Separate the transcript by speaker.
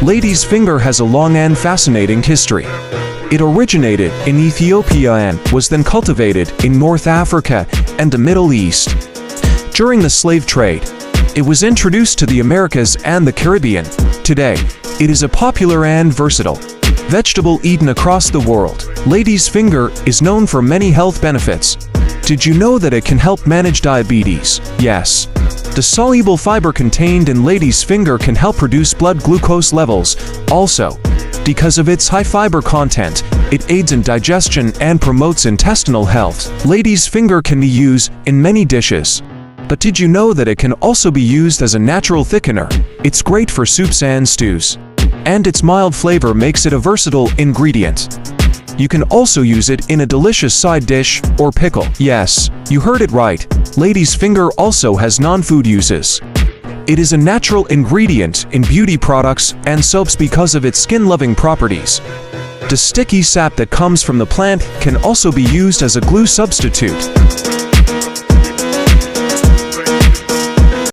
Speaker 1: Lady's finger has a long and fascinating history. It originated in Ethiopia and was then cultivated in North Africa and the Middle East. During the slave trade, it was introduced to the Americas and the Caribbean. Today, it is a popular and versatile vegetable eaten across the world. Lady's finger is known for many health benefits. Did you know that it can help manage diabetes? Yes. The soluble fiber contained in lady's finger can help reduce blood glucose levels. Also, because of its high fiber content, it aids in digestion and promotes intestinal health. Lady's finger can be used in many dishes. But did you know that it can also be used as a natural thickener? It's great for soups and stews. And its mild flavor makes it a versatile ingredient. You can also use it in a delicious side dish or pickle. Yes, you heard it right. Lady's finger also has non-food uses. It is a natural ingredient in beauty products and soaps because of its skin-loving properties. The sticky sap that comes from the plant can also be used as a glue substitute.